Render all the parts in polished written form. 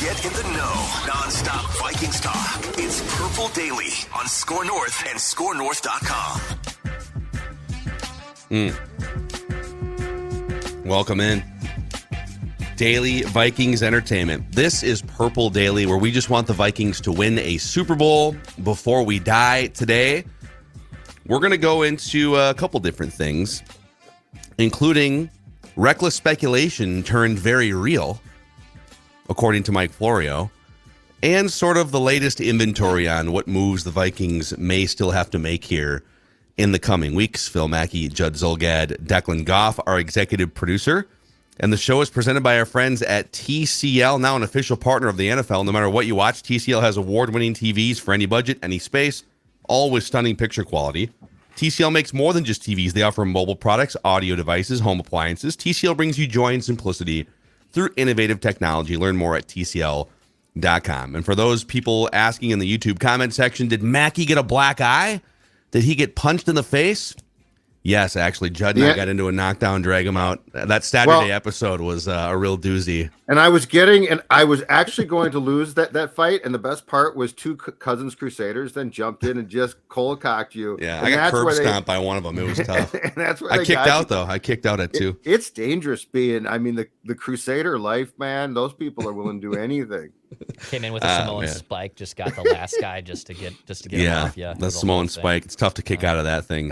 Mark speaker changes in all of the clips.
Speaker 1: Get in the know. Non-stop Vikings talk. It's Purple Daily on Score North and ScoreNorth.com.
Speaker 2: Welcome in. Daily Vikings Entertainment. This is Purple Daily, where we just want the Vikings to win a Super Bowl before we die. Today, we're going to go into a couple different things, including reckless speculation turned very real, according to Mike Florio, and sort of the latest inventory on what moves the Vikings may still have to make here in the coming weeks. Phil Mackey, Judd Zulgad, Declan Goff, our executive producer. And the show is presented by our friends at TCL, now an official partner of the NFL. No matter what you watch, TCL has award-winning TVs for any budget, any space, all with stunning picture quality. TCL makes more than just TVs. They offer mobile products, audio devices, home appliances. TCL brings you joy and simplicity through innovative technology. Learn more at TCL.com. And for those people asking in the YouTube comment section, did Mackey get a black eye? Did he get punched in the face? Yes, actually, Judd and I got into a knockdown, drag him out. That Saturday episode was a real doozy.
Speaker 3: And I was actually going to lose that fight. And the best part was two Cousins Crusaders then jumped in and just cold cocked you.
Speaker 2: Yeah,
Speaker 3: and
Speaker 2: I got curb stomped by one of them. It was tough.
Speaker 3: And that's where
Speaker 2: I kicked out, though. I kicked out at two.
Speaker 3: It's dangerous being, the Crusader life, man. Those people are willing to do anything.
Speaker 4: Came in with a Samoan spike, just got the last guy just to get him off. Yeah,
Speaker 2: the Samoan spike. It's tough to kick out of that thing.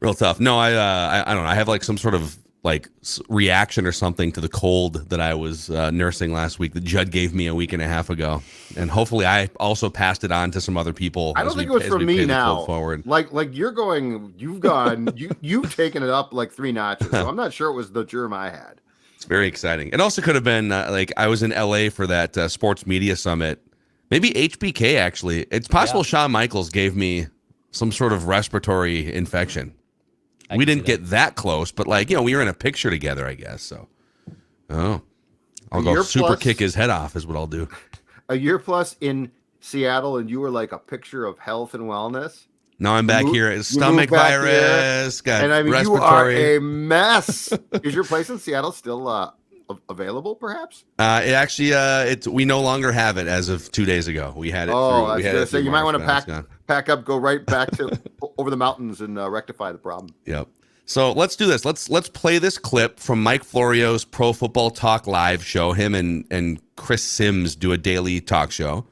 Speaker 2: Real tough. No, I don't know. I have like some sort of like reaction or something to the cold that I was nursing last week that Judd gave me a week and a half ago, and hopefully I also passed it on to some other people.
Speaker 3: I don't think it was for me now. Forward. Like you've taken it up like 3 notches. So I'm not sure it was the germ I had.
Speaker 2: It's very exciting. It also could have been like I was in LA for that sports media summit. Maybe HBK actually. It's possible Shawn Michaels gave me some sort of respiratory infection. We didn't get that close, but we were in a picture together, I guess. So, I'll go super kick his head off is what I'll do.
Speaker 3: A year plus in Seattle, and you were like a picture of health and wellness.
Speaker 2: Now I'm back here. Stomach virus, got respiratory.
Speaker 3: You are a mess. Is your place in Seattle still available, perhaps?
Speaker 2: We no longer have it as of 2 days ago. We had it.
Speaker 3: So you might want to pack up, go right back to over the mountains and rectify the problem.
Speaker 2: Yep. So let's do this. Let's play this clip from Mike Florio's Pro Football Talk Live show. Him and Chris Sims do a daily talk show.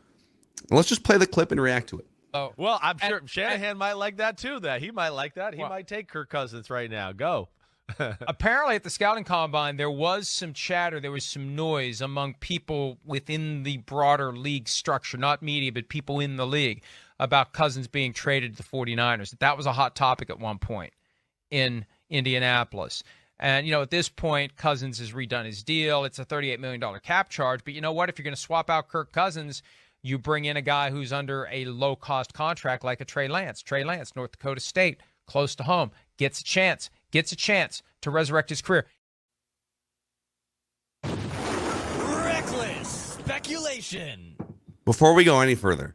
Speaker 2: Let's just play the clip and react to it.
Speaker 5: Oh well, I'm sure Shanahan might like that too. He might like that. He might take Kirk Cousins right now. Go.
Speaker 6: Apparently at the scouting combine, there was some chatter, there was some noise among people within the broader league structure, not media, but people in the league, about Cousins being traded to the 49ers. That was a hot topic at one point in Indianapolis. And, at this point, Cousins has redone his deal. It's a $38 million cap charge. But you know what? If you're going to swap out Kirk Cousins, you bring in a guy who's under a low-cost contract like a Trey Lance. Trey Lance, North Dakota State, close to home, gets a chance to resurrect his career.
Speaker 7: Reckless speculation.
Speaker 2: Before we go any further,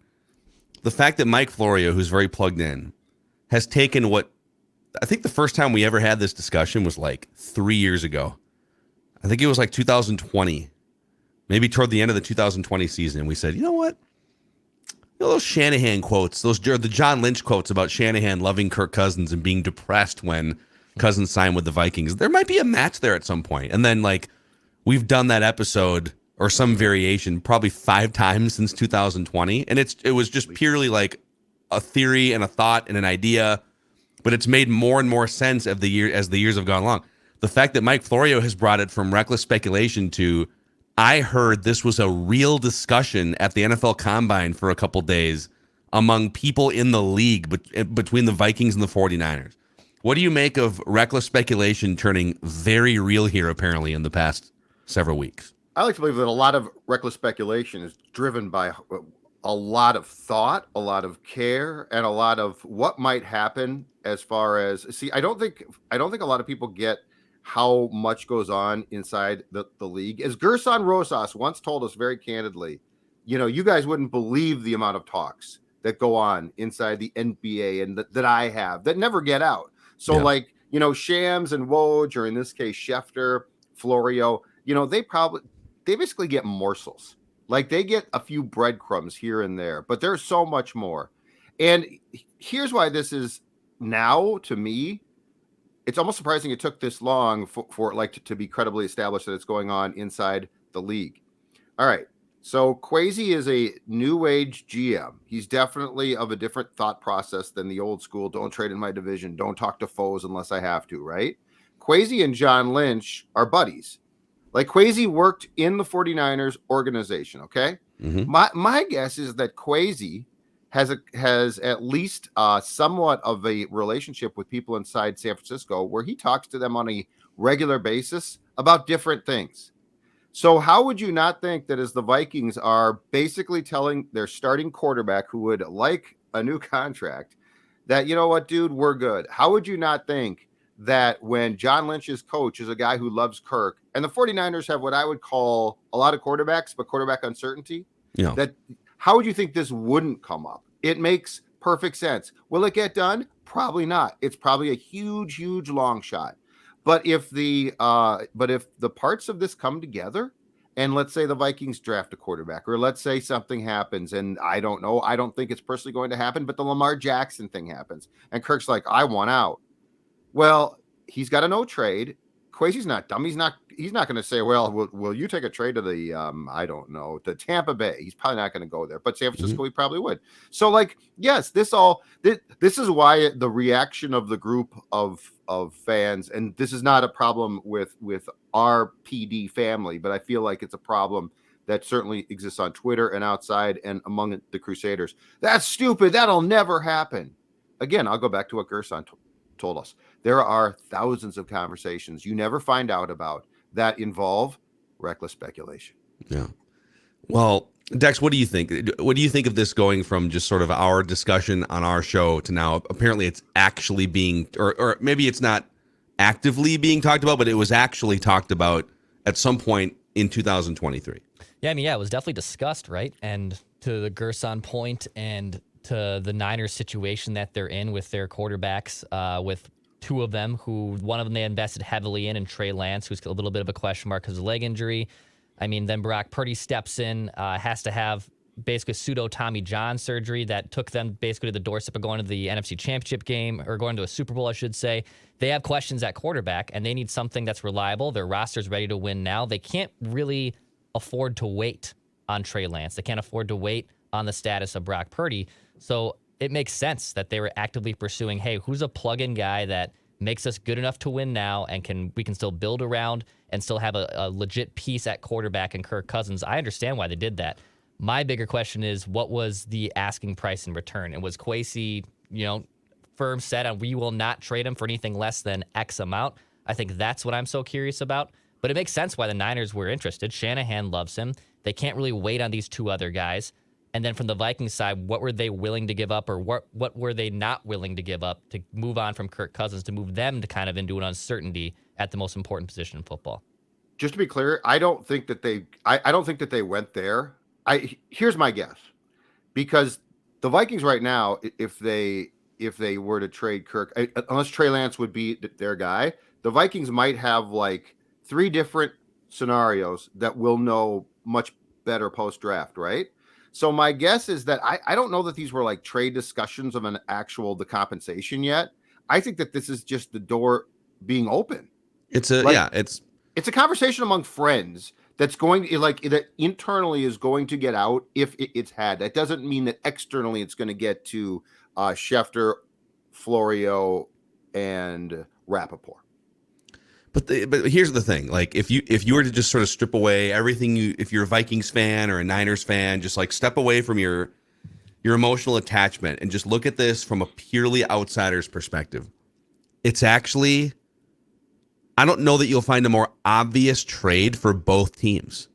Speaker 2: the fact that Mike Florio, who's very plugged in, has taken what I think the first time we ever had this discussion was like 3 years ago. I think it was like 2020, maybe toward the end of the 2020 season. We said, you know what? Those Shanahan quotes, the John Lynch quotes about Shanahan loving Kirk Cousins and being depressed when Cousins signed with the Vikings. There might be a match there at some point. And then we've done that episode or some variation probably 5 times since 2020. And it was just purely like a theory and a thought and an idea, but it's made more and more sense as the years have gone along. The fact that Mike Florio has brought it from reckless speculation to I heard this was a real discussion at the NFL Combine for a couple days among people in the league between the Vikings and the 49ers. What do you make of reckless speculation turning very real here, apparently, in the past several weeks?
Speaker 3: I like to believe that a lot of reckless speculation is driven by a lot of thought, a lot of care, and a lot of what might happen as far as... See, I don't think a lot of people get how much goes on inside the league. As Gerson Rosas once told us very candidly, you guys wouldn't believe the amount of talks that go on inside the NBA and that I have that never get out. So Shams and Woj, or in this case, Schefter, Florio, they basically get morsels Like they get a few breadcrumbs here and there, but there's so much more. And here's why this is now, to me, it's almost surprising it took this long for it like to be credibly established that it's going on inside the league. All right. So Kwesi is a new age GM. He's definitely of a different thought process than the old school. Don't trade in my division. Don't talk to foes unless I have to, right? Kwesi and John Lynch are buddies. Like Kwesi worked in the 49ers organization, okay?
Speaker 2: Mm-hmm.
Speaker 3: My guess is that Kwesi has at least somewhat of a relationship with people inside San Francisco where he talks to them on a regular basis about different things. So how would you not think that as the Vikings are basically telling their starting quarterback who would like a new contract that, you know what, dude, we're good. How would you not think that when John Lynch's coach is a guy who loves Kirk, and the 49ers have what I would call a lot of quarterbacks, but quarterback uncertainty, that how would you think this wouldn't come up? It makes perfect sense. Will it get done? Probably not. It's probably a huge, huge long shot. But if the parts of this come together, and let's say the Vikings draft a quarterback, or let's say something happens, and I don't know, I don't think it's personally going to happen, but the Lamar Jackson thing happens, and Kirk's like, I want out. Well, he's got a no trade. Kwesi's not dumb. He's not going to say, well, will you take a trade to the I don't know, to Tampa Bay? He's probably not going to go there, but San Francisco he probably would. So like, yes, this is why the reaction of the group of fans, and this is not a problem with our PD family, but I feel like it's a problem that certainly exists on Twitter and outside and among the Crusaders. That's stupid. That'll never happen. Again, I'll go back to what Gerson told us. There are thousands of conversations you never find out about that involve reckless speculation.
Speaker 2: Yeah. Well, Dex, what do you think? What do you think of this going from just sort of our discussion on our show to now apparently it's actually being, or maybe it's not actively being talked about, but it was actually talked about at some point in 2023?
Speaker 4: Yeah, I mean, it was definitely discussed, right? And to the Gerson point and to the Niners situation that they're in with their quarterbacks, with two of them, who one of them they invested heavily in, and Trey Lance, who's a little bit of a question mark because of leg injury. I mean, then Brock Purdy steps in, has to have basically pseudo Tommy John surgery that took them basically to the doorstep of going to the NFC Championship game, or going to a Super Bowl, I should say. They have questions at quarterback, and they need something that's reliable. Their roster's ready to win now. They can't really afford to wait on Trey Lance. They can't afford to wait on the status of Brock Purdy. So it makes sense that they were actively pursuing, hey, who's a plug-in guy that makes us good enough to win now and we can still build around and still have a legit piece at quarterback in Kirk Cousins. I understand why they did that. My bigger question is, what was the asking price in return? And was Kwesi, firm set on we will not trade him for anything less than X amount? I think that's what I'm so curious about. But it makes sense why the Niners were interested. Shanahan loves him. They can't really wait on these two other guys. And then from the Vikings side, what were they willing to give up, or what were they not willing to give up to move on from Kirk Cousins, to move them to kind of into an uncertainty at the most important position in football?
Speaker 3: Just to be clear, I don't think that they went there. Here's my guess, because the Vikings right now, if they were to trade Kirk, unless Trey Lance would be their guy, the Vikings might have like 3 different scenarios that we'll know much better post-draft, right? So my guess is that I don't know that these were like trade discussions of the compensation yet. I think that this is just the door being open.
Speaker 2: It's a
Speaker 3: conversation among friends that's going to, that internally is going to get out if it's had. That doesn't mean that externally it's going to get to Schefter, Florio, and Rappaport.
Speaker 2: But here's the thing: like if you were to just sort of strip away everything, if you're a Vikings fan or a Niners fan, just like step away from your emotional attachment and just look at this from a purely outsider's perspective, it's actually, I don't know that you'll find a more obvious trade for both teams.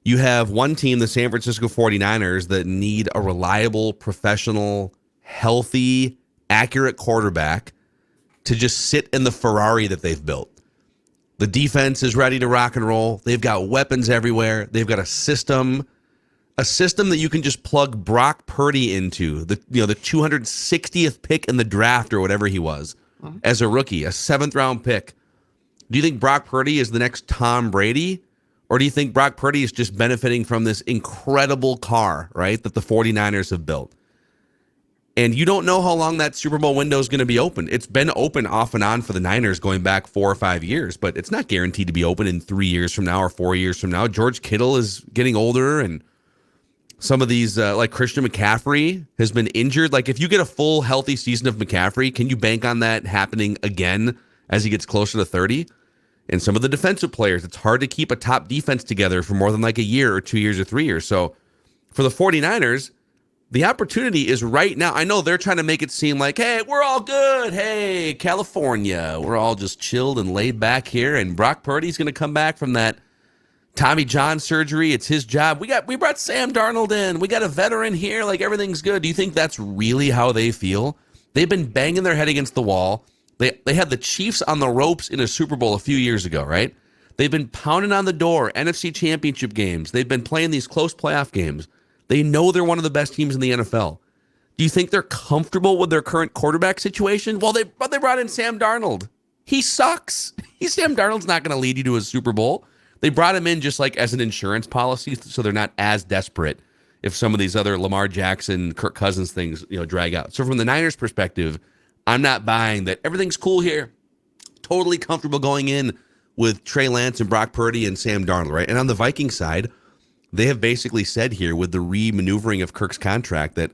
Speaker 2: You have one team, the San Francisco 49ers, that need a reliable, professional, healthy, accurate quarterback to just sit in the Ferrari that they've built. The defense is ready to rock and roll. They've got weapons everywhere. They've got a system that you can just plug Brock Purdy into, the 260th pick in the draft or whatever he was, as a rookie, a 7th round pick. Do you think Brock Purdy is the next Tom Brady, Or do you think Brock Purdy is just benefiting from this incredible car, right, that the 49ers have built? And you don't know how long that Super Bowl window is going to be open. It's been open off and on for the Niners going back 4 or 5 years, but it's not guaranteed to be open in 3 years from now or 4 years from now. George Kittle is getting older, and some of these, like Christian McCaffrey, has been injured. Like, if you get a full, healthy season of McCaffrey, can you bank on that happening again as he gets closer to 30? And some of the defensive players, it's hard to keep a top defense together for more than like a year or 2 years or 3 years. So for the 49ers, the opportunity is right now. I know they're trying to make it seem like, hey, we're all good. Hey, California, we're all just chilled and laid back here. And Brock Purdy's going to come back from that Tommy John surgery. It's his job. We brought Sam Darnold in. We got a veteran here. Like, everything's good. Do you think that's really how they feel? They've been banging their head against the wall. They had the Chiefs on the ropes in a Super Bowl a few years ago, right? They've been pounding on the door, NFC Championship games. They've been playing these close playoff games. They know they're one of the best teams in the NFL. Do you think they're comfortable with their current quarterback situation? Well, they brought in Sam Darnold. He sucks. Sam Darnold's not going to lead you to a Super Bowl. They brought him in just like as an insurance policy, so they're not as desperate if some of these other Lamar Jackson, Kirk Cousins things, drag out. So from the Niners' perspective, I'm not buying that everything's cool here. Totally comfortable going in with Trey Lance and Brock Purdy and Sam Darnold, right? And on the Vikings side, they have basically said here with the re-maneuvering of Kirk's contract that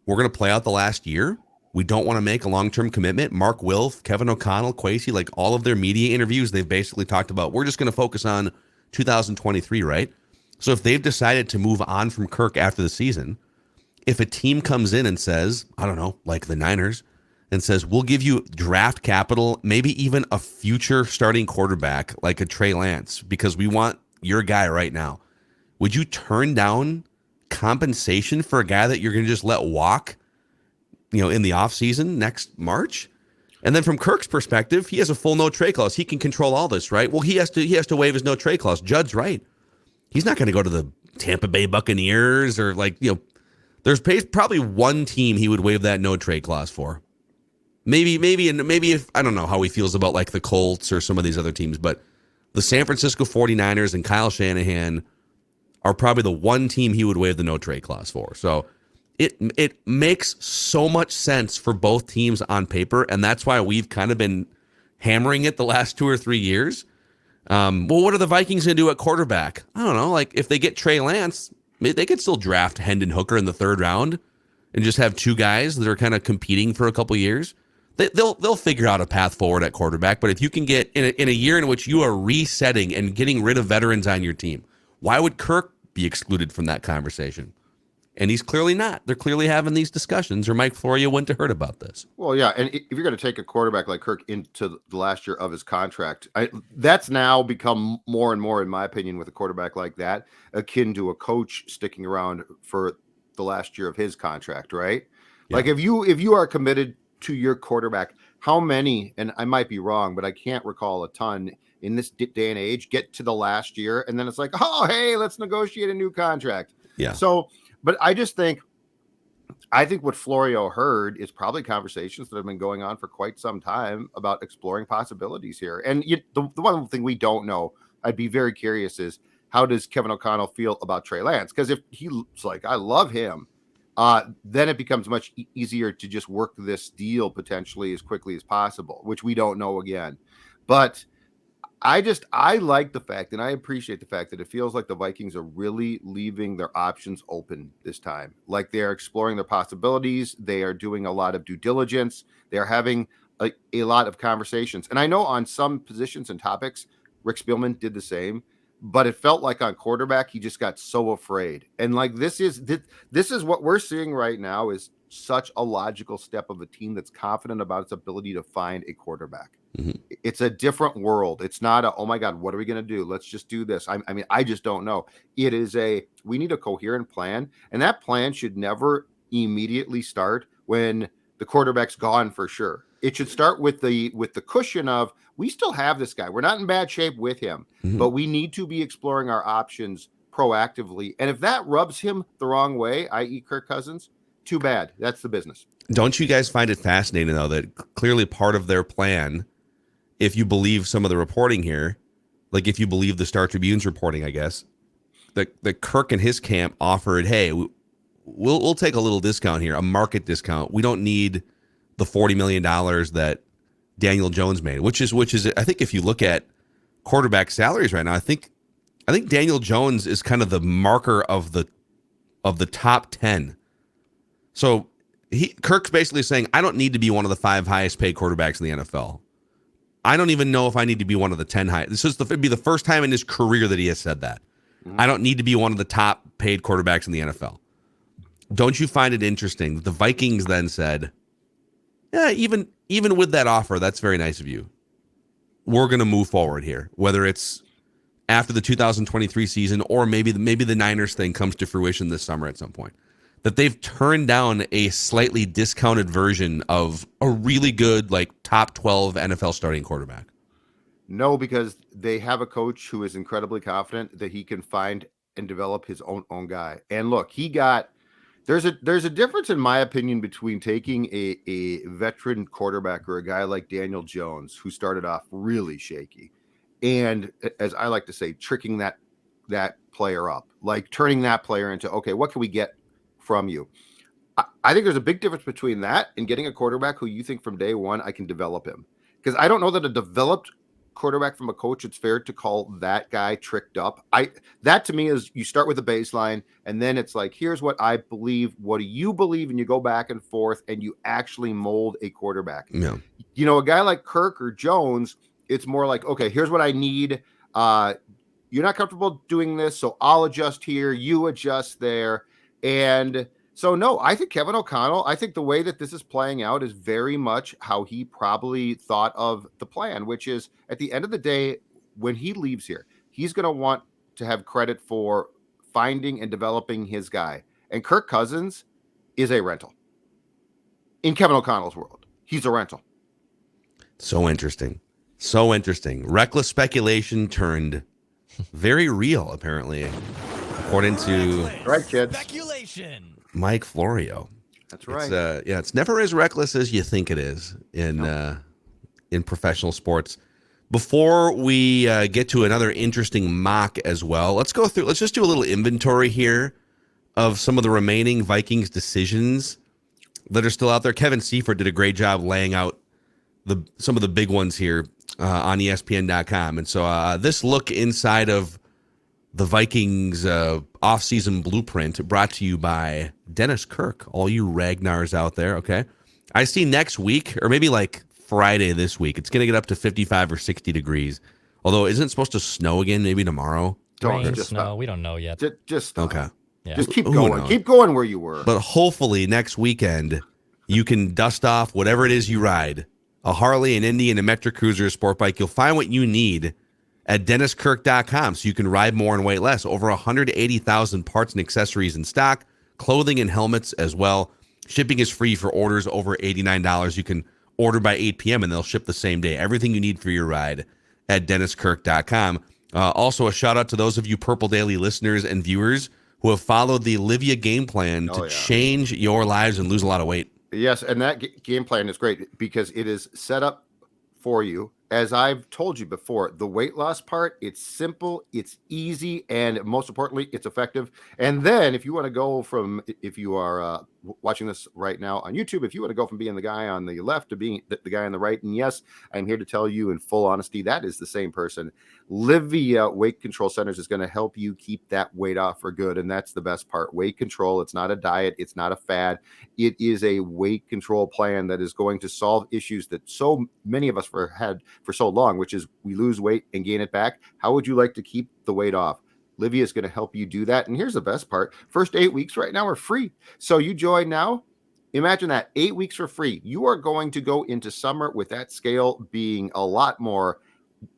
Speaker 2: we're going to play out the last year. We don't want to make a long-term commitment. Mark Wilf, Kevin O'Connell, Kwesi, like all of their media interviews, they've basically talked about, we're just going to focus on 2023, right? So if they've decided to move on from Kirk after the season, if a team comes in and says, I don't know, like the Niners, and says, we'll give you draft capital, maybe even a future starting quarterback like a Trey Lance, because we want your guy right now. Would you turn down compensation for a guy that you're going to just let walk, in the offseason next March? And then from Kirk's perspective, he has a full no-trade clause. He can control all this, right? Well, he has to waive his no-trade clause. Judd's right. He's not going to go to the Tampa Bay Buccaneers or there's probably one team he would waive that no-trade clause for. Maybe if, I don't know how he feels about like the Colts or some of these other teams, but the San Francisco 49ers and Kyle Shanahan are probably the one team he would waive the no-trade clause for. So it makes so much sense for both teams on paper, and that's why we've kind of been hammering it the last 2 or 3 years. Well, what are the Vikings going to do at quarterback? I don't know. Like, if they get Trey Lance, they could still draft Hendon Hooker in the 3rd round and just have 2 guys that are kind of competing for a couple years. They'll figure out a path forward at quarterback. But if you can get in a year in which you are resetting and getting rid of veterans on your team, why would Kirk be excluded from that conversation? And he's clearly not. They're clearly having these discussions, or Mike Florio wouldn't have heard about this.
Speaker 3: Well, yeah, and if you're going to take a quarterback like Kirk into the last year of his contract, that's now become more and more, in my opinion, with a quarterback like that, akin to a coach sticking around for the last year of his contract, right? Yeah. Like if you are committed to your quarterback, how many, and I might be wrong, but I can't recall a ton in this day and age, get to the last year, and then it's like, oh, hey, let's negotiate a new contract.
Speaker 2: Yeah.
Speaker 3: So, but I think what Florio heard is probably conversations that have been going on for quite some time about exploring possibilities here. And the one thing we don't know, I'd be very curious, is how does Kevin O'Connell feel about Trey Lance? Because if he's like, I love him, then it becomes much easier to just work this deal potentially as quickly as possible, which we don't know again. But I like the fact, and I appreciate the fact, that it feels like the Vikings are really leaving their options open this time. Like, they're exploring their possibilities. They are doing a lot of due diligence. They're having a lot of conversations. And I know on some positions and topics, Rick Spielman did the same, but it felt like on quarterback, he just got so afraid. And like, this is what we're seeing right now, is such a logical step of a team that's confident about its ability to find a quarterback. Mm-hmm. It's a different world. It's not oh my God, what are we going to do? Let's just do this. I mean, I just don't know. It is we need a coherent plan, and that plan should never immediately start when the quarterback's gone for sure. It should start with the cushion of, we still have this guy. We're not in bad shape with him, mm-hmm. but we need to be exploring our options proactively. And if that rubs him the wrong way, i.e. Kirk Cousins, too bad. That's the business.
Speaker 2: Don't you guys find it fascinating, though, that clearly part of their plan, if you believe some of the reporting here, like if you believe the Star Tribune's reporting, I guess, that Kirk and his camp offered, hey, we'll take a little discount here, a market discount. We don't need the $40 million that Daniel Jones made, which is I think if you look at quarterback salaries right now, I think Daniel Jones is kind of the marker of the top 10. So Kirk's basically saying, I don't need to be one of the 5 highest paid quarterbacks in the NFL. I don't even know if I need to be one of the 10 high. It'd be the first time in his career that he has said that. I don't need to be one of the top paid quarterbacks in the NFL. Don't you find it interesting that the Vikings then said, yeah, even with that offer, that's very nice of you. We're going to move forward here, whether it's after the 2023 season or maybe the Niners thing comes to fruition this summer at some point, that they've turned down a slightly discounted version of a really good, like, top 12 NFL starting quarterback.
Speaker 3: No, because they have a coach who is incredibly confident that he can find and develop his own guy. And look, there's a difference, in my opinion, between taking a veteran quarterback or a guy like Daniel Jones, who started off really shaky, and, as I like to say, tricking that player up, like turning that player into, okay, what can we get from you? I think there's a big difference between that and getting a quarterback who you think from day one I can develop him. Because I don't know that a developed quarterback from a coach, it's fair to call that guy tricked up. That to me is, you start with a baseline and then it's like, here's what I believe, what do you believe, and you go back and forth and you actually mold a quarterback.
Speaker 2: Yeah.
Speaker 3: You know, a guy like Kirk or Jones, it's more like, okay, here's what I need. You're not comfortable doing this, so I'll adjust here, you adjust there. And so, no, I think Kevin O'Connell, I think the way that this is playing out is very much how he probably thought of the plan, which is, at the end of the day, when he leaves here, he's going to want to have credit for finding and developing his guy. And Kirk Cousins is a rental. In Kevin O'Connell's world, he's a rental.
Speaker 2: So interesting. So interesting. Reckless speculation turned very real, apparently, according to
Speaker 3: Right, kids.
Speaker 7: Speculation.
Speaker 2: Mike Florio.
Speaker 3: That's right.
Speaker 2: It's never as reckless as you think it is in professional sports. Before we get to another interesting mock as well, let's just do a little inventory here of some of the remaining Vikings decisions that are still out there. Kevin Seifert did a great job laying out some of the big ones here on ESPN.com. And so this look inside of the Vikings offseason blueprint brought to you by Dennis Kirk, all you Ragnars out there, okay? I see next week, or maybe like Friday this week, it's going to get up to 55 or 60 degrees. Although, isn't it supposed to snow again maybe tomorrow?
Speaker 4: Rain, snow, we don't know yet.
Speaker 3: Just stop.
Speaker 2: Okay.
Speaker 4: Yeah.
Speaker 3: Just keep going. Keep going where you were.
Speaker 2: But hopefully next weekend, you can dust off whatever it is you ride. A Harley, an Indy, and a Metric Cruiser, a sport bike. You'll find what you need at DennisKirk.com, so you can ride more and weigh less. Over 180,000 parts and accessories in stock, clothing and helmets as well. Shipping is free for orders over $89. You can order by 8 p.m. and they'll ship the same day. Everything you need for your ride at DennisKirk.com. Also, a shout out to those of you Purple Daily listeners and viewers who have followed the Livia game plan to change your lives and lose a lot of weight.
Speaker 3: Yes, and that game plan is great because it is set up for you. As I've told you before, the weight loss part, it's simple, it's easy, and most importantly, it's effective. And then if you want to go from, if you are watching this right now on YouTube, if you want to go from being the guy on the left to being the guy on the right, and yes, I'm here to tell you in full honesty, that is the same person. Livia Weight Control Centers is going to help you keep that weight off for good. And that's the best part. Weight control. It's not a diet. It's not a fad. It is a weight control plan that is going to solve issues that so many of us had for so long, which is we lose weight and gain it back. How would you like to keep the weight off? Livia is going to help you do that. And here's the best part. First 8 weeks right now are free. So you join now. Imagine that, 8 weeks for free. You are going to go into summer with that scale being a lot more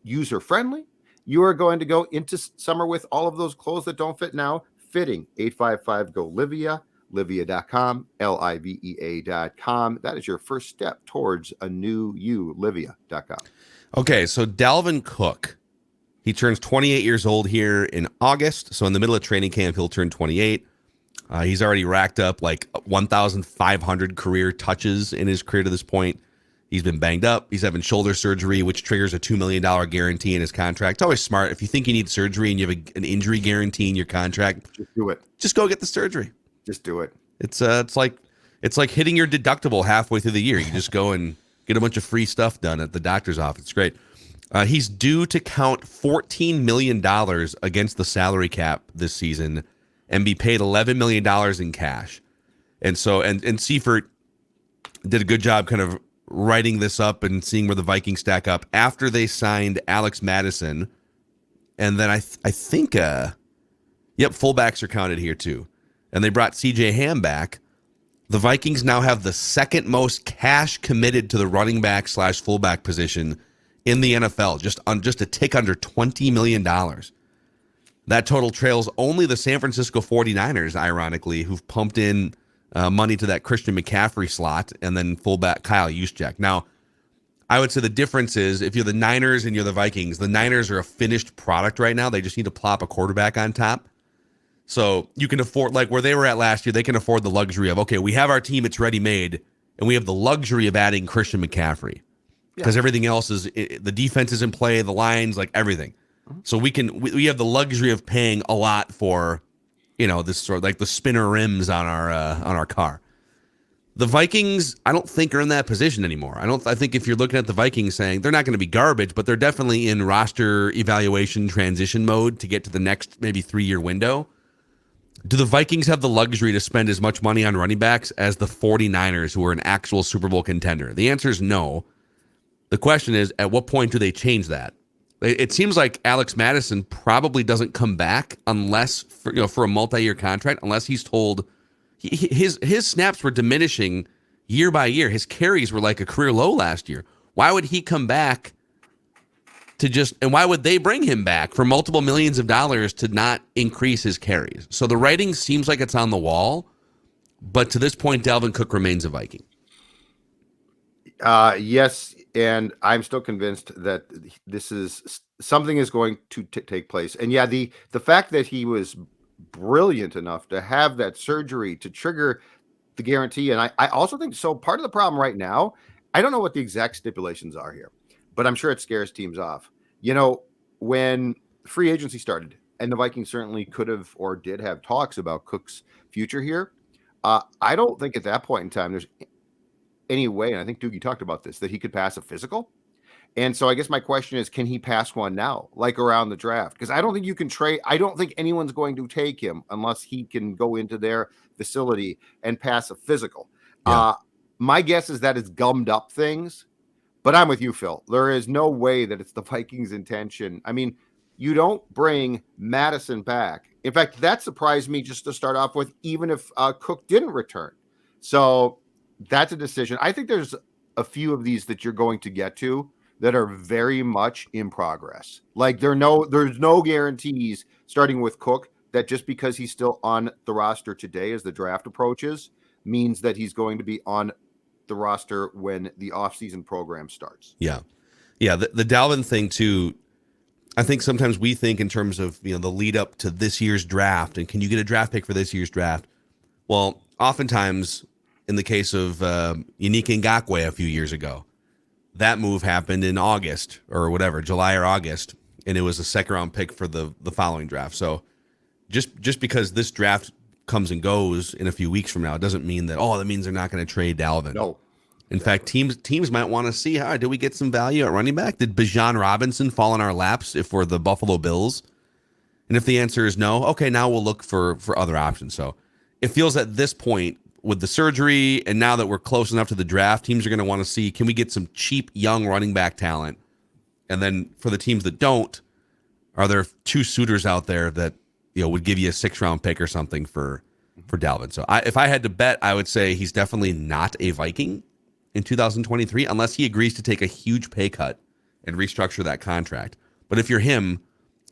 Speaker 3: user-friendly. You are going to go into summer with all of those clothes that don't fit now fitting. 855-GO-LIVIA, livia.com, livea.com. That is your first step towards a new you, livia.com.
Speaker 2: Okay, so Dalvin Cook, he turns 28 years old here in August. So in the middle of training camp, he'll turn 28. He's already racked up like 1,500 career touches in his career to this point. He's been banged up. He's having shoulder surgery, which triggers a $2 million guarantee in his contract. It's always smart. If you think you need surgery and you have an injury guarantee in your contract,
Speaker 3: Just do it.
Speaker 2: just go get the surgery.
Speaker 3: Just do it.
Speaker 2: It's like hitting your deductible halfway through the year. You just go and get a bunch of free stuff done at the doctor's office. It's great. He's due to count $14 million against the salary cap this season and be paid $11 million in cash. And so, and Seifert did a good job kind of writing this up and seeing where the Vikings stack up after they signed Alex Madison. And then I think, fullbacks are counted here too. And they brought CJ Ham back. The Vikings now have the second most cash committed to the running back / fullback position in the NFL, just a tick under $20 million. That total trails only the San Francisco 49ers, ironically, who've pumped in money to that Christian McCaffrey slot, and then fullback Kyle Juszczyk. Now, I would say the difference is if you're the Niners and you're the Vikings, the Niners are a finished product right now. They just need to plop a quarterback on top. So you can afford, like where they were at last year, they can afford the luxury of, okay, we have our team, it's ready-made, and we have the luxury of adding Christian McCaffrey because everything else is, the defense is in play, the lines, like everything. So we have the luxury of paying a lot for, this sort of like the spinner rims on our car. The Vikings, I don't think are in that position anymore. I think if you're looking at the Vikings saying they're not going to be garbage, but they're definitely in roster evaluation transition mode to get to the next maybe 3-year window. Do the Vikings have the luxury to spend as much money on running backs as the 49ers, who are an actual Super Bowl contender? The answer is no. The question is, at what point do they change that? It seems like Alex Madison probably doesn't come back unless for a multi-year contract, unless he's told his snaps were diminishing year by year. His carries were like a career low last year. Why would he come back and why would they bring him back for multiple millions of dollars to not increase his carries? So the writing seems like it's on the wall, but to this point, Dalvin Cook remains a Viking.
Speaker 3: Yes, and I'm still convinced that something is going to take place. And yeah, the fact that he was brilliant enough to have that surgery to trigger the guarantee, and I also think so. Part of the problem right now, I don't know what the exact stipulations are here, but I'm sure it scares teams off. When free agency started, and the Vikings certainly could have or did have talks about Cook's future here, I don't think at that point in time there's any way, and I think Doogie talked about this, that he could pass a physical. And so I guess my question is, can he pass one now, like around the draft? Because I don't think you can trade. I don't think anyone's going to take him unless he can go into their facility and pass a physical. Yeah. My guess is that it's gummed up things, but I'm with you, Phil. There is no way that it's the Vikings' intention. I mean, you don't bring Madison back. In fact, that surprised me just to start off with, even if Cook didn't return. So that's a decision. I think there's a few of these that you're going to get to that are very much in progress. Like there's no guarantees starting with Cook that just because he's still on the roster today as the draft approaches means that he's going to be on the roster when the offseason program starts.
Speaker 2: Yeah. Yeah. The Dalvin thing too, I think sometimes we think in terms of, the lead up to this year's draft and can you get a draft pick for this year's draft? Well, oftentimes in the case of Yannick Ngakoue a few years ago, that move happened in August or whatever, July or August, and it was a second-round pick for the following draft. So just because this draft comes and goes in a few weeks from now, it doesn't mean that, that means they're not going to trade Dalvin.
Speaker 3: No.
Speaker 2: In fact, teams might want to see, did we get some value at running back? Did Bijan Robinson fall in our laps if we're the Buffalo Bills? And if the answer is no, okay, now we'll look for other options. So it feels at this point, with the surgery, and now that we're close enough to the draft, teams are going to want to see, can we get some cheap, young running back talent? And then for the teams that don't, are there two suitors out there that would give you a 6th-round pick or something for Dalvin? So if I had to bet, I would say he's definitely not a Viking in 2023, unless he agrees to take a huge pay cut and restructure that contract. But if you're him,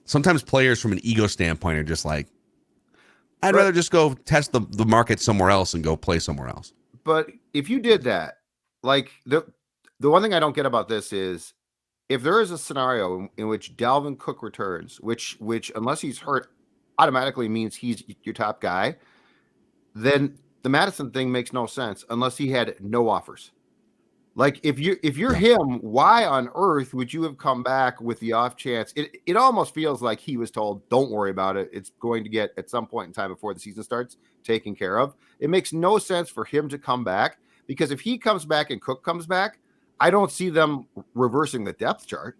Speaker 2: sometimes players from an ego standpoint are just like, I'd rather just go test the market somewhere else and go play somewhere else.
Speaker 3: But if you did that, like the one thing I don't get about this is if there is a scenario in which Dalvin Cook returns, which unless he's hurt automatically means he's your top guy, then the Madison thing makes no sense unless he had no offers. Like if you're him, why on earth would you have come back with the off chance? It almost feels like he was told, "Don't worry about it. It's going to get at some point in time before the season starts taken care of." It makes no sense for him to come back, because if he comes back and Cook comes back, I don't see them reversing the depth chart.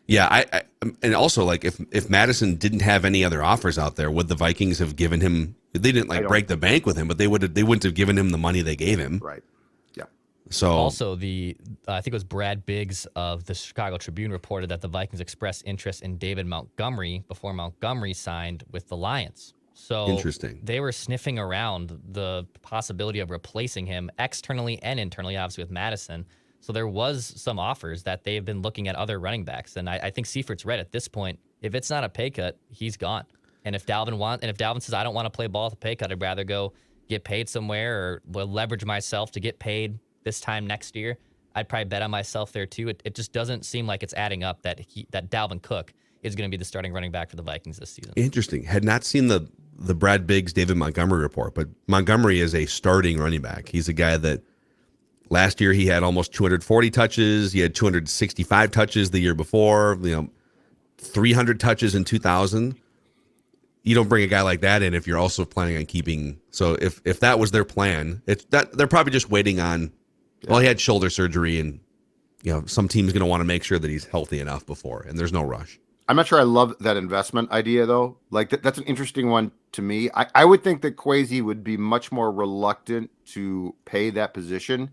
Speaker 2: Yeah, I and also like if Madison didn't have any other offers out there, would the Vikings have given him? They didn't like break the bank with him, but they wouldn't have given him the money they gave him.
Speaker 3: Right. Yeah.
Speaker 2: So
Speaker 4: also I think it was Brad Biggs of the Chicago Tribune reported that the Vikings expressed interest in David Montgomery before Montgomery signed with the Lions. So
Speaker 2: interesting.
Speaker 4: They were sniffing around the possibility of replacing him externally and internally, obviously with Madison. So there was some offers that they've been looking at other running backs. And I think Seifert's right at this point. If it's not a pay cut, he's gone. And if Dalvin says, I don't want to play ball with a pay cut, I'd rather go get paid somewhere or leverage myself to get paid this time next year, I'd probably bet on myself there too. It just doesn't seem like it's adding up that Dalvin Cook is going to be the starting running back for the Vikings this season.
Speaker 2: Interesting. Had not seen the Brad Biggs, David Montgomery report, but Montgomery is a starting running back. He's a guy that last year he had almost 240 touches. He had 265 touches the year before, 300 touches in 2000. You don't bring a guy like that in if you're also planning on keeping. So if that was their plan, it's that they're probably just waiting on. Well, he had shoulder surgery, and some team's going to want to make sure that he's healthy enough before, and there's no rush.
Speaker 3: I'm not sure I love that investment idea, though. Like that's an interesting one to me. I would think that Kwesi would be much more reluctant to pay that position,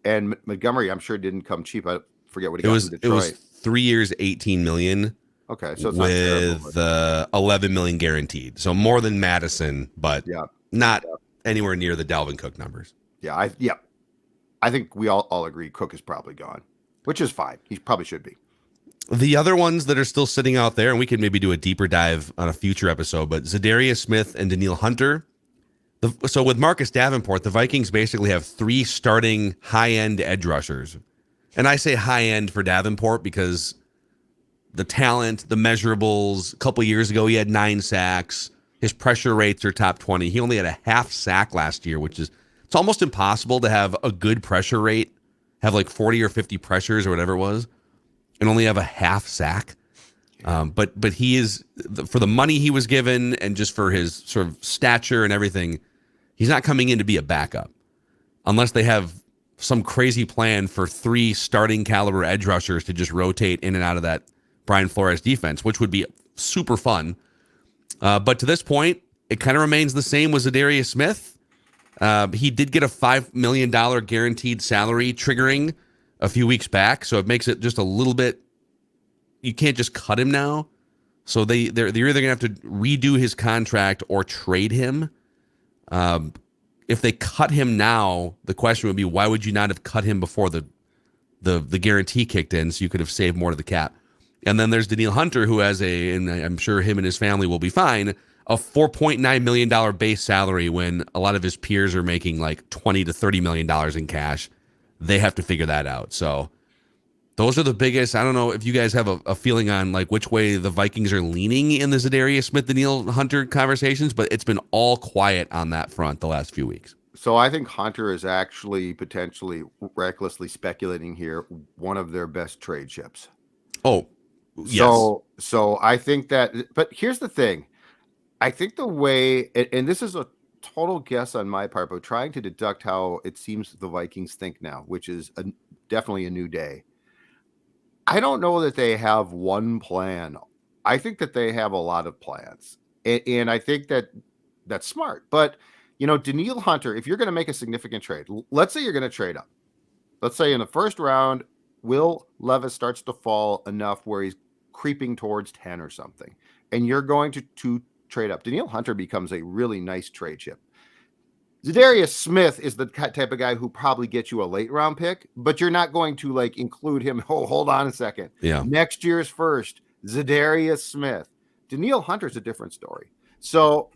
Speaker 3: and Montgomery, I'm sure, didn't come cheap. I forget what he got from Detroit.
Speaker 2: It was 3 years, $18 million.
Speaker 3: Okay, so it's
Speaker 2: with $11 million guaranteed, so more than Madison, but not anywhere near the Dalvin Cook numbers.
Speaker 3: I think we all agree Cook is probably gone, which is fine. He probably should be.
Speaker 2: The other ones that are still sitting out there, and we can maybe do a deeper dive on a future episode, but Za'Darius Smith and Danielle Hunter. So with Marcus Davenport, the Vikings basically have 3 starting high-end edge rushers. And I say high-end for Davenport because the talent, the measurables, a couple years ago he had 9 sacks. His pressure rates are top 20. He only had a half sack last year, which is, it's almost impossible to have a good pressure rate, have like 40 or 50 pressures or whatever it was, and only have a half sack. But he is, for the money he was given and just for his sort of stature and everything, he's not coming in to be a backup unless they have some crazy plan for 3 starting caliber edge rushers to just rotate in and out of that Brian Flores defense, which would be super fun. But to this point, it kind of remains the same with Za'Darius Smith. He did get a $5 million guaranteed salary triggering a few weeks back, so it makes it just a little bit. You can't just cut him now, so they're either going to have to redo his contract or trade him. If they cut him now, the question would be, why would you not have cut him before the guarantee kicked in, so you could have saved more to the cap? And then there's Danielle Hunter, who has and I'm sure him and his family will be fine, a $4.9 million base salary when a lot of his peers are making like $20 to $30 million in cash. They have to figure that out. So those are the biggest. I don't know if you guys have a feeling on like which way the Vikings are leaning in the Za'Darius Smith, Danielle Hunter conversations, but it's been all quiet on that front the last few weeks.
Speaker 3: So I think Hunter is actually potentially recklessly speculating here one of their best trade chips.
Speaker 2: Oh, yes.
Speaker 3: So I think that, but here's the thing. I think the way, and this is a total guess on my part, but trying to deduct how it seems the Vikings think now, which is definitely a new day. I don't know that they have one plan. I think that they have a lot of plans, and I think that that's smart. But Danielle Hunter, if you're going to make a significant trade, let's say you're going to trade up. Let's say in the first round, Will Levis starts to fall enough where he's creeping towards 10 or something, and you're going to trade up. Danielle Hunter becomes a really nice trade chip. Za'Darius Smith is the type of guy who probably gets you a late round pick, but you're not going to like include him. Oh, hold on a second.
Speaker 2: Yeah.
Speaker 3: Next year's first, Za'Darius Smith. Danielle Hunter's a different story. So,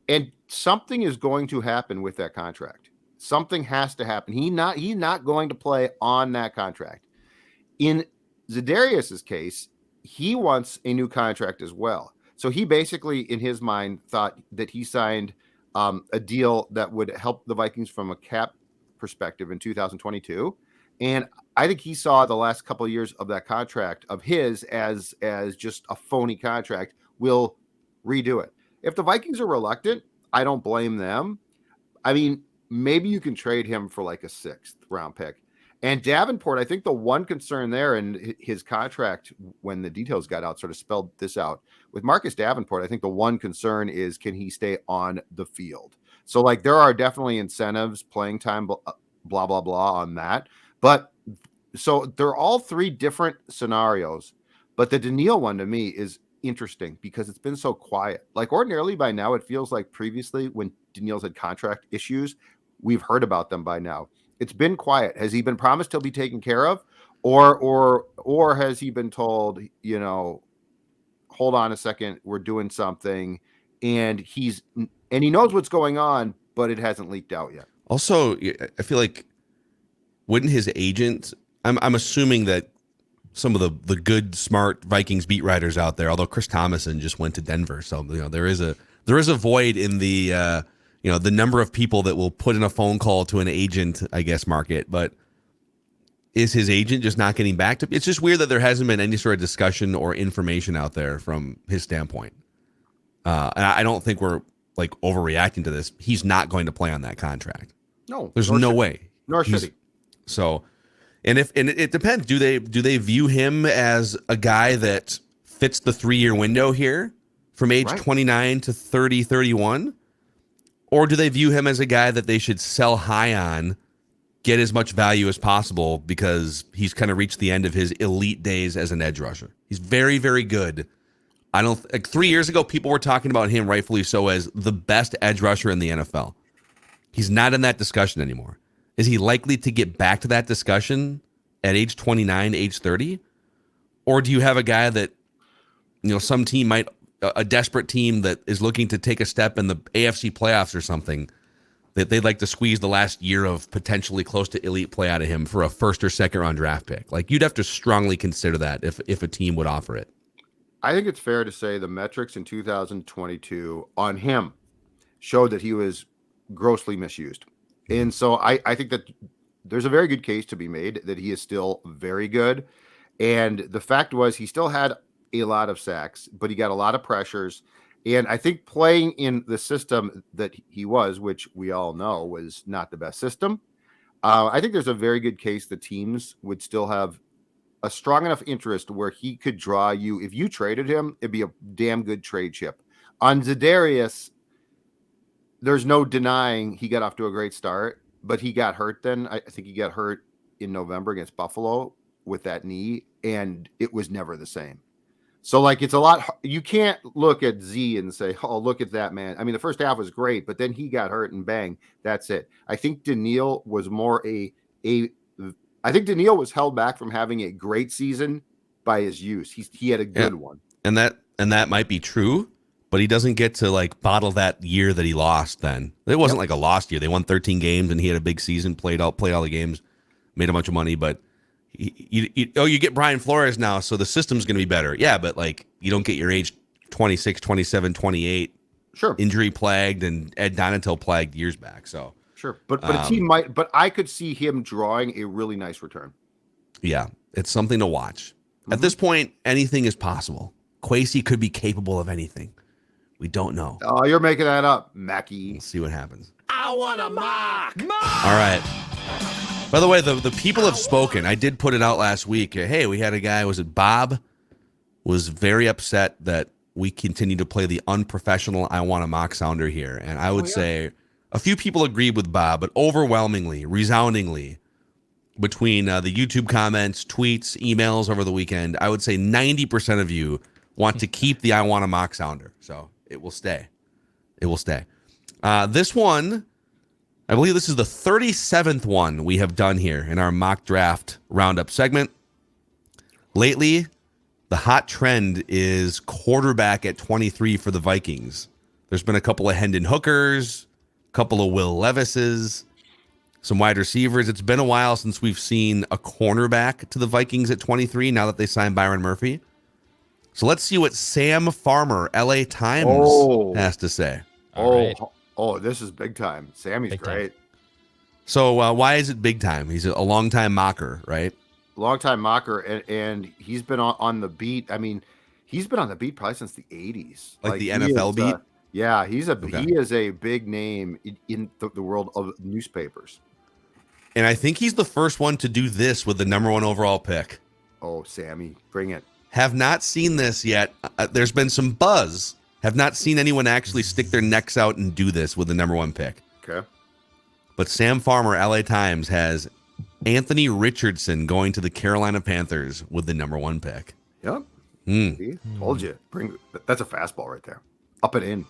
Speaker 3: and something is going to happen with that contract. Something has to happen. He's not going to play on that contract. In Za'Darius's case, he wants a new contract as well. So he basically, in his mind, thought that he signed a deal that would help the Vikings from a cap perspective in 2022. And I think he saw the last couple of years of that contract of his as just a phony contract. Will redo it. If the Vikings are reluctant, I don't blame them. I mean, maybe you can trade him for like a 6th round pick. And Davenport, I think the one concern there, and his contract, when the details got out, sort of spelled this out. With Marcus Davenport, I think the one concern is, can he stay on the field? So, like, there are definitely incentives, playing time, blah, blah, blah on that. But so they're all 3 different scenarios. But the Daniil one to me is interesting because it's been so quiet. Like, ordinarily by now, it feels like previously when Daniil's had contract issues, we've heard about them by now. It's been quiet. Has he been promised he'll be taken care of, or has he been told, you know, hold on a second, we're doing something, and he knows what's going on, but it hasn't leaked out yet.
Speaker 2: Also, I feel like wouldn't his agent? I'm assuming that some of the good, smart Vikings beat writers out there, although Chris Thomason just went to Denver, so there is a void in the the number of people that will put in a phone call to an agent, I guess, market. But is his agent just not getting back to? It's just weird that there hasn't been any sort of discussion or information out there from his standpoint. And I don't think we're like overreacting to this. He's not going to play on that contract.
Speaker 3: No,
Speaker 2: there's no way.
Speaker 3: Nor should he.
Speaker 2: So, and it depends. Do they view him as a guy that fits the 3-year window here from age 29 to 30, 31? Or do they view him as a guy that they should sell high on, get as much value as possible because he's kind of reached the end of his elite days as an edge rusher? He's very, very good. I don't like 3 years ago, people were talking about him, rightfully so, as the best edge rusher in the NFL. He's not in that discussion anymore. Is he likely to get back to that discussion at age 29, age 30? Or do you have a guy that, some team might, a desperate team that is looking to take a step in the AFC playoffs or something, that they'd like to squeeze the last year of potentially close to elite play out of him for a 1st or 2nd round draft pick? Like, you'd have to strongly consider that if a team would offer it.
Speaker 3: I think it's fair to say the metrics in 2022 on him showed that he was grossly misused. And so I think that there's a very good case to be made that he is still very good. And the fact was, he still had a lot of sacks, but he got a lot of pressures. And I think playing in the system that he was, which we all know was not the best system, I think there's a very good case the teams would still have a strong enough interest where he could draw you. If you traded him, it'd be a damn good trade chip. On Za'Darius, there's no denying he got off to a great start, but he got hurt then. I think he got hurt in November against Buffalo with that knee, and it was never the same. So, like, it's a lot. You can't look at Z and say, oh, look at that, man. I mean, the first half was great, but then he got hurt and bang, that's it. I think Daniil was more I think Daniil was held back from having a great season by his use. He had a good one.
Speaker 2: And that might be true, but he doesn't get to like bottle that year that he lost then. It wasn't like a lost year. They won 13 games and he had a big season, played all the games, made a bunch of money, but you get Brian Flores now, so the system's going to be better. Yeah, but like you don't get your age 26, 27, 28 injury plagued and Ed Donatel plagued years back. So
Speaker 3: sure, but a team might. But I could see him drawing a really nice return.
Speaker 2: Yeah, it's something to watch. At this point, anything is possible. Kwesi could be capable of anything. We don't know.
Speaker 3: Oh, you're making that up, Mackie.
Speaker 2: We'll see what happens.
Speaker 7: I want a mock.
Speaker 2: All right. By the way, the people have spoken. I did put it out last week. Hey, we had a guy, was it Bob, was very upset that we continue to play the unprofessional I want a mock sounder here. And I would say a few people agreed with Bob, but overwhelmingly, resoundingly, between the YouTube comments, tweets, emails over the weekend, I would say 90% of you want to keep the I want a mock sounder. So it will stay. It will stay. This one, I believe this is the 37th one we have done here in our mock draft roundup segment. Lately, the hot trend is quarterback at 23 for the Vikings. There's been a couple of Hendon Hookers, a couple of Will Levises, some wide receivers. It's been a while since we've seen a cornerback to the Vikings at 23 now that they signed Byron Murphy. So let's see what Sam Farmer, LA Times, has to say.
Speaker 3: Oh, this is big time. Sammy's great.
Speaker 2: So why is it big time? He's a longtime mocker, right?
Speaker 3: Longtime mocker, and he's been on the beat. I mean, he's been on the beat probably since the 80s.
Speaker 2: Like the
Speaker 3: he
Speaker 2: NFL
Speaker 3: is,
Speaker 2: beat?
Speaker 3: Yeah, he
Speaker 2: Okay.
Speaker 3: is a big name in the world of newspapers.
Speaker 2: And I think he's the first one to do this with the number 1 overall pick.
Speaker 3: Oh, Sammy, bring it.
Speaker 2: Have not seen this yet. There's been some buzz. Have not seen anyone actually stick their necks out and do this with the number 1 pick.
Speaker 3: Okay.
Speaker 2: But Sam Farmer, LA Times, has Anthony Richardson going to the Carolina Panthers with the number 1 pick.
Speaker 3: Yep. See? Told you. That's a fastball right there. Up and in.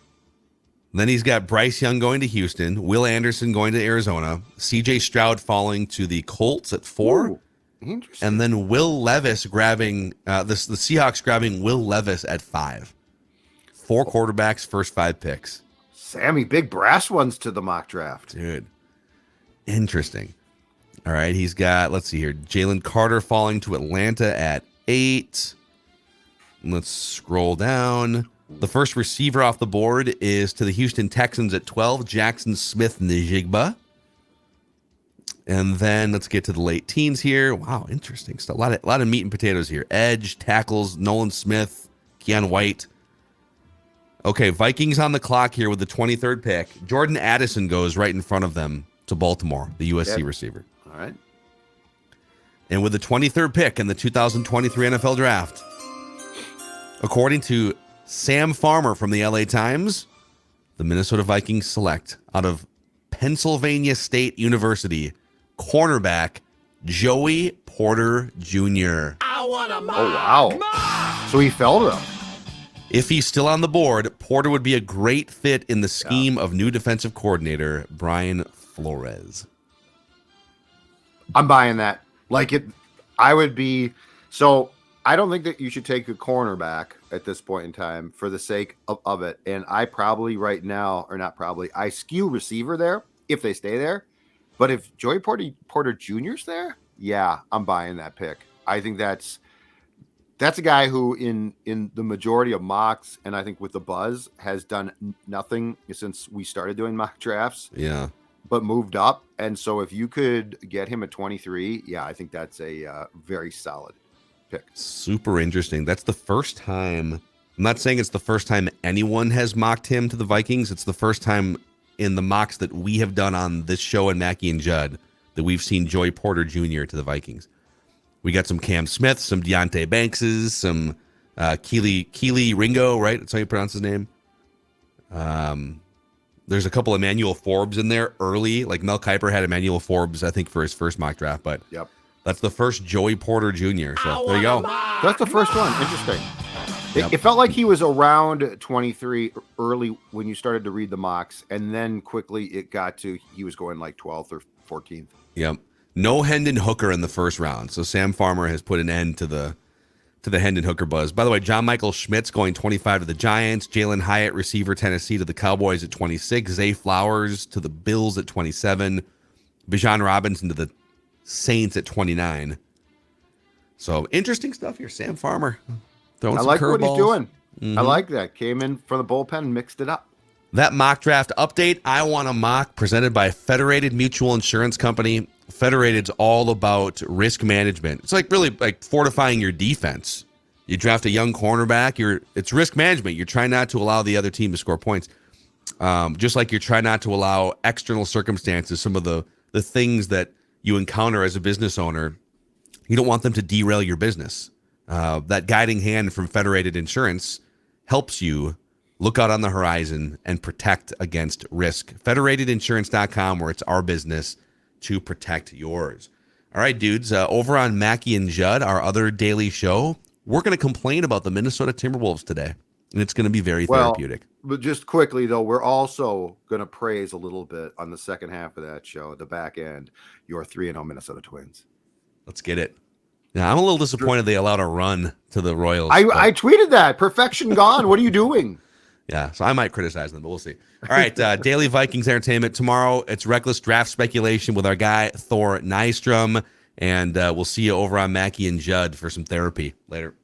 Speaker 2: Then he's got Bryce Young going to Houston, Will Anderson going to Arizona, CJ Stroud falling to the Colts at 4.
Speaker 3: Ooh, interesting.
Speaker 2: And then Will Levis grabbing the Seahawks grabbing Will Levis at 5. 4 quarterbacks, first 5 picks.
Speaker 3: Sammy, big brass ones to the mock draft.
Speaker 2: Dude, interesting. All right, he's got, let's see here, Jalen Carter falling to Atlanta at 8. Let's scroll down. The first receiver off the board is to the Houston Texans at 12, Jackson Smith-Njigba. And then let's get to the late teens here. Wow, interesting stuff. A lot of meat and potatoes here. Edge, tackles, Nolan Smith, Keon White. Okay, Vikings on the clock here with the 23rd pick. Jordan Addison goes right in front of them to Baltimore, the USC receiver.
Speaker 3: All right.
Speaker 2: And with the 23rd pick in the 2023 NFL Draft, according to Sam Farmer from the LA Times, the Minnesota Vikings select out of Pennsylvania State University cornerback Joey Porter Jr.
Speaker 7: I want a mock.
Speaker 3: Oh, wow. So he fell to them.
Speaker 2: If he's still on the board, Porter would be a great fit in the scheme of new defensive coordinator Brian Flores.
Speaker 3: I'm buying that. Like it, I would be. So I don't think that you should take a cornerback at this point in time for the sake of it. And I probably right now, or not probably, I skew receiver there if they stay there. But if Joey Porter Jr.'s there, yeah, I'm buying that pick. I think that's a guy who in the majority of mocks, and I think with the buzz, has done nothing since we started doing mock drafts.
Speaker 2: Yeah.
Speaker 3: But moved up. And so if you could get him at 23, yeah, I think that's a very solid pick.
Speaker 2: Super interesting. That's the first time. I'm not saying it's the first time anyone has mocked him to the Vikings. It's the first time in the mocks that we have done on this show and Mackie and Judd that we've seen Joey Porter Jr. to the Vikings. We got some Cam Smith, some Deontay Bankses, some Keely Ringo, right? That's how you pronounce his name. There's a couple of Emmanuel Forbes in there early. Like Mel Kiper had Emmanuel Forbes, I think, for his first mock draft. But
Speaker 3: yep,
Speaker 2: that's the first Joey Porter Jr. So there you go.
Speaker 3: That's the first one. Interesting. It felt like he was around 23 early when you started to read the mocks, and then quickly it got to he was going like 12th or 14th.
Speaker 2: Yep. No Hendon Hooker in the first round. So Sam Farmer has put an end to the Hendon Hooker buzz. By the way, John Michael Schmitz going 25 to the Giants. Jalen Hyatt, receiver, Tennessee, to the Cowboys at 26. Zay Flowers to the Bills at 27. Bijan Robinson to the Saints at 29. So interesting stuff here. Sam Farmer throwing
Speaker 3: I
Speaker 2: some
Speaker 3: like what he's
Speaker 2: curveballs.
Speaker 3: doing.
Speaker 2: Mm-hmm.
Speaker 3: I like that. Came in for the bullpen, mixed it up.
Speaker 2: That mock draft update, I Want to Mock, presented by Federated Mutual Insurance Company. Federated's all about risk management. It's like really like fortifying your defense. You draft a young cornerback, it's risk management. You're trying not to allow the other team to score points. Just like you're trying not to allow external circumstances, some of the things that you encounter as a business owner, you don't want them to derail your business. That guiding hand from Federated Insurance helps you look out on the horizon and protect against risk. Federatedinsurance.com, where it's our business to protect yours. All right, dudes, over on Mackie and Judd, our other daily show, we're going to complain about the Minnesota Timberwolves today, and it's going to be very therapeutic.
Speaker 3: But just quickly, though, we're also going to praise a little bit on the second half of that show, at the back end, your 3-0 Minnesota Twins.
Speaker 2: Let's get it. Now, I'm a little disappointed they allowed a run to the Royals.
Speaker 3: I tweeted that. Perfection gone. What are you doing?
Speaker 2: Yeah, so I might criticize them, but we'll see. All right, Daily Vikings Entertainment. Tomorrow, it's Reckless Draft Speculation with our guy, Thor Nystrom. And we'll see you over on Mackie and Judd for some therapy later.